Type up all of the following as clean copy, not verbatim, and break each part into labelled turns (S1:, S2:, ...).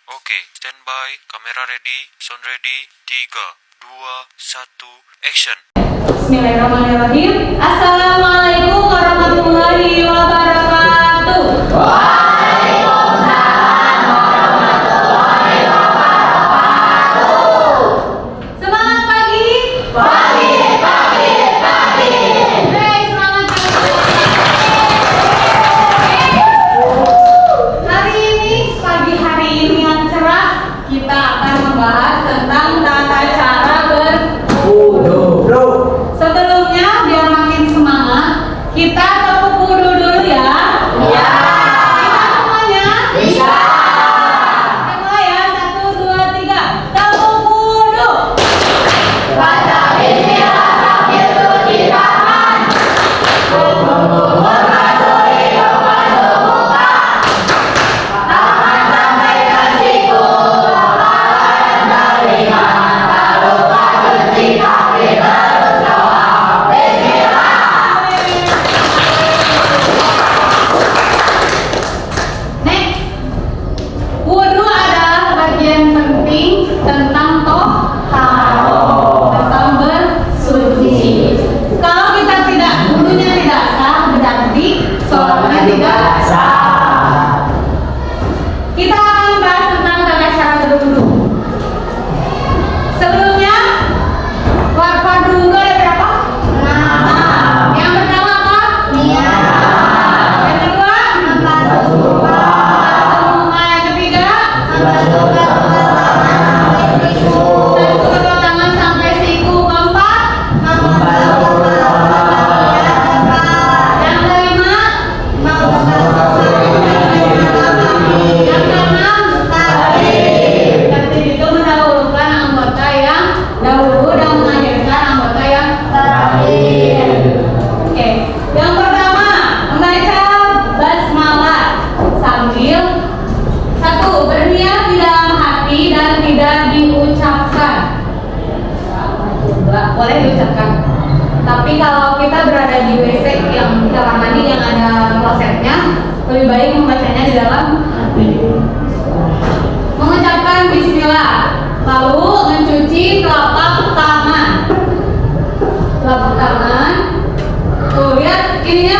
S1: Oke, standby, kamera ready, sound ready, 3, 2, 1, action.
S2: Bismillahirrahmanirrahim. Assalamualaikum warahmatullahi wabarakatuh. Semangat pagi. Pagi. Hey, semangat pagi. Hari ini yang cerah, kita akan membahas tentang tata cara berwudu. Sebelumnya biar makin semangat, kita tepuk wudu dulu ya. Iya. Bisa semuanya? Bisa. Kita mulai ya, 1, 2, 3. Tepuk wudu. Baca bismillah sambil cuci tangan. Berkumur masuk hidung masuk muka. Tangan sampai ke siku. Kepala dari kanan tak lupa cuci kaki terus doa. Bismillah. Next, wudu adalah bagian penting tentang tentang bersuci. Kalau kita tidak wudunya tidak sah, berarti sholatnya tidak sah. Kita akan membahas tentang tata cara berwudu. Sebelumnya, fardu wudu ada berapa? 6. Yang pertama apa? Niat. Yang kedua? Membasuh muka. Yang ketiga? Membasuh kedua tangan sampai siku. Keempat? Yang kelima? Yang keenam? Tertib itu mendahulukan anggota yang dahulu dan mengakhirkan anggota yang terakhir. Oke, yang pertama membaca basmalah sambil 1. Berniat di dalam hati dan tidak diucapkan. Boleh diucapkan. Tapi kalau kita berada di WC yang kamar mandi yang ada klosetnya, lebih baik membacanya di dalam hati. Mengucapkan bismillah, lalu mencuci telapak tangan. Telapak tangan. Tuh, lihat ininya.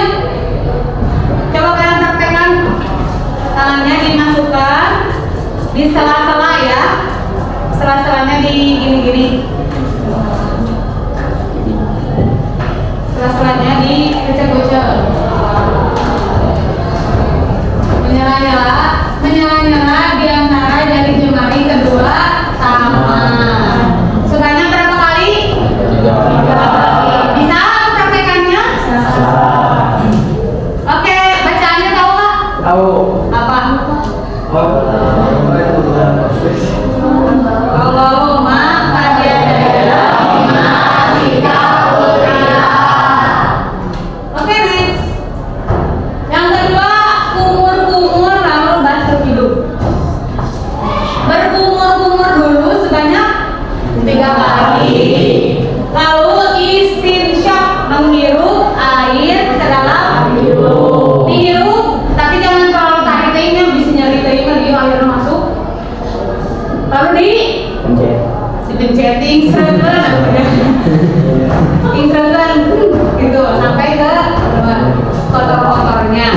S2: Coba kalian praktekkan. Tangannya dimasukkan di sela-sela ya. Sela-selanya di gini-gini. Sela-selanya di kucek-kucek. Menyala-nyala di antara jari jemari kedua tangan. Sebanyak berapa kali? 3 kali. Bisa praktekannya? Oke, bacaannya tahu nggak?
S3: Tahu.
S2: Apa? Allahumma Oke, next. Yang kedua, kumur-kumur lalu basuh hidung. Berkumur-kumur dulu sebanyak 3 kali. Lalu istinsyak, menghirup air ke dalam hidung. Dihirup, tapi jangan terlalu tarik teingnya, bisa nyari teing lagi airnya masuk. Lalu dipenceting gitu sampai ke kotor-kotornya.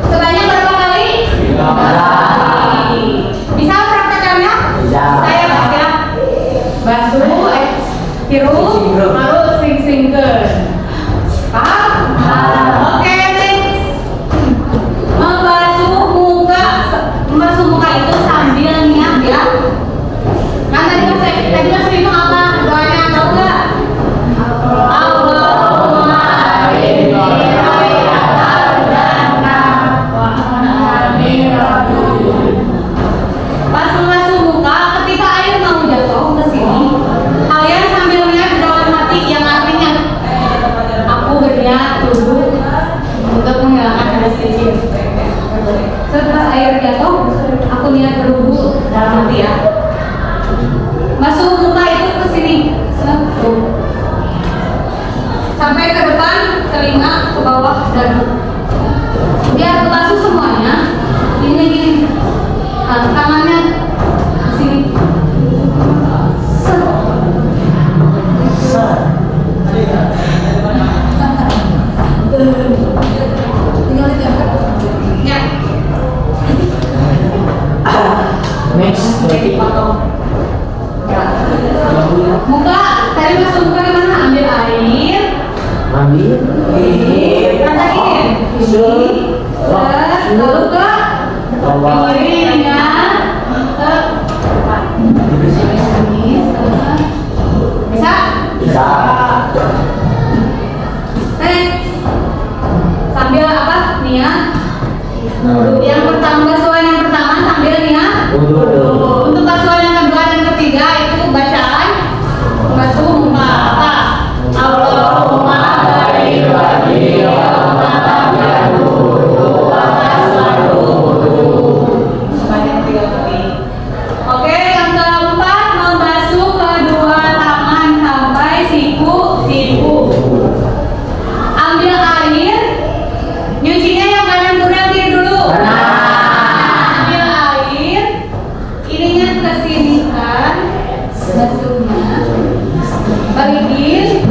S2: Sebanyak berapa kali?
S3: 3 kali.
S2: Bisa praktekannya?
S3: Bisa.
S2: Saya ya. Basuh, hirup, lalu sing-singkeun. Paham? Oke, next. Membasuh muka itu sambil niat ya. Kan tadi Mas Rino apa? Doanya tahu nggak? tangannya di sini. Ya.
S3: Next, berarti
S2: Muka, tadi masuk muka gimana? Ambil air.
S3: ambil
S2: Rasain. Lalu ke kiri ya. Bisa?
S3: bisa
S2: Sambil apa? Nih ya. Yang pertama, basuhan yang pertama sambil nih ya. Untuk basuhan yang kedua dan ketiga itu bacaan basuh muka apa? Allahumma barik lagi sebanyak 3 kali. Oke, yang keempat membasuh kedua tangan sampai siku. Ambil air, nyucinya yang kanan dulu yang kiri dulu. Ambil air, ininya ke sini kan, basuhnya. Balikin,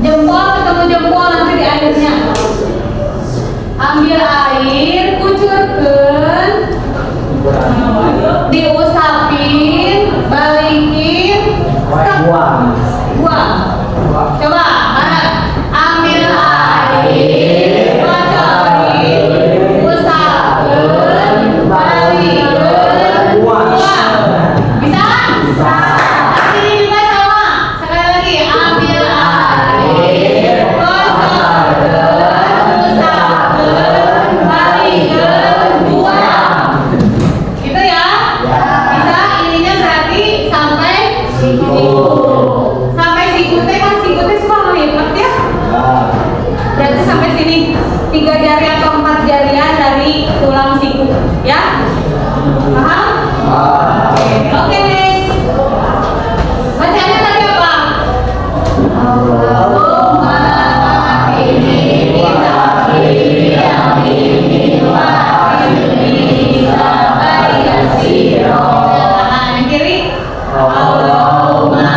S2: jempol ketemu jempol nanti di airnya. Ambil air, kucurkan, diusapin, balikin,
S3: buang
S2: buang. Coba, mana? Ambil air, kocorin, usapin, balikin, buang. Bisa? Bisa. Ini juga sama. Sekali lagi, ambil air, kocorin, usapin, balikin, buang. Gitu ya? Bisa, ininya berarti sampai siku. Sampai siku teh kan siku teh suka melipat ya? Berarti sampai sini 3 jari atau 4 jarian dari tulang siku, ya? Paham? Oke, next. Bacaannya tadi apa? Allahumma ini yang kiri. Allahumma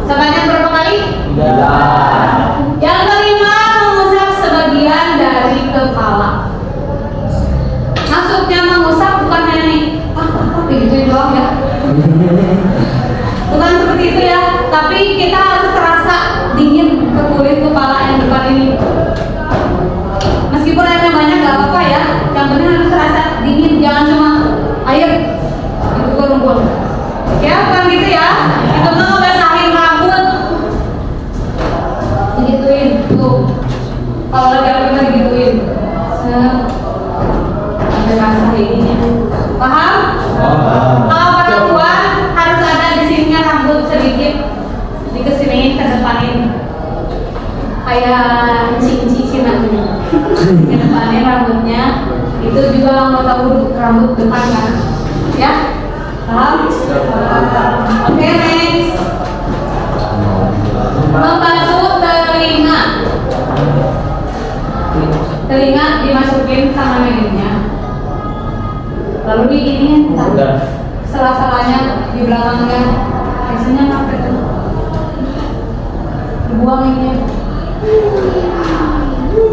S2: sebanyak berapa kali? Yang kelima, mengusap sebagian dari kepala. Maksudnya mengusap bukan hanya nih, begitu doang ya. Bukan seperti itu ya, tapi kita harus terasa dingin ke kulit kepala yang depan ini. Meskipun airnya banyak gak apa-apa ya, yang penting harus terasa dingin, jangan cuma air itu ke rumput. Ya, bukan gitu ya. Itu mah basahin rambut. Digituin tuh. Kalau lagi apa kita digituin. Ada rasa ininya. Paham? Kalau perempuan harus ada di sininya rambut sedikit dikesiniin ke depanin. Kayak cincin namanya. Ke depannya rambutnya itu juga rambut depan kan. Ya? Paham? Oke, next. Membasuh telinga. Telinga dimasukin sama meginnya. Lalu diinin sela-selanya di belakangnya. Biasanya apa tuh? Dibuang ini.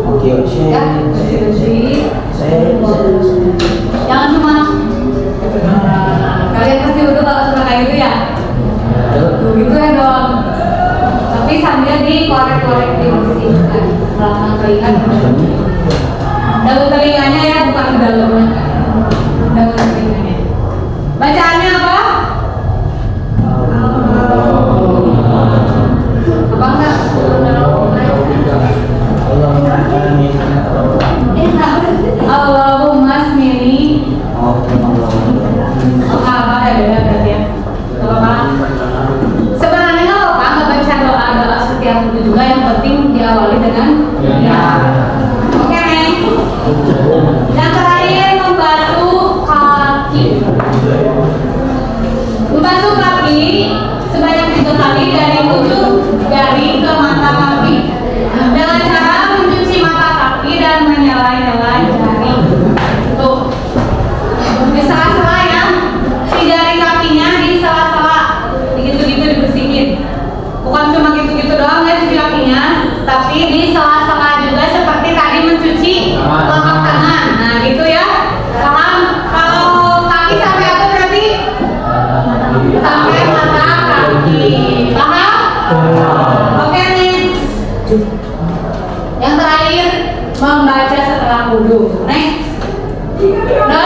S3: oke
S2: Ya, bersih-bersih. Jangan cuma kalian pasti udah kalau suka kayak gitu ya. Gitu ya dong. Tapi sambil dikorek-korek dibersihkan belakang telinga. Daun telinganya ya, bukan ke dalamnya. Daun telinganya. Bacaannya apa? Apa enggak? Allahumma asmini. Apa ya beda berarti ya? Gak apa-apa. Sebenarnya nggak apa-apa nggak baca doa seperti yang itu juga, yang penting diawali dengan ya. Oke, next. Yang terakhir membasuh kaki. gitu-gitu doang ya cuci kakinya, tapi di sela-sela juga seperti tadi mencuci telapak tangan. Nah gitu ya, paham? Kalau kaki sampai apa berarti? Sampai mata kaki, paham? Oke nih. Yang terakhir membaca setelah wudhu. Next. Udah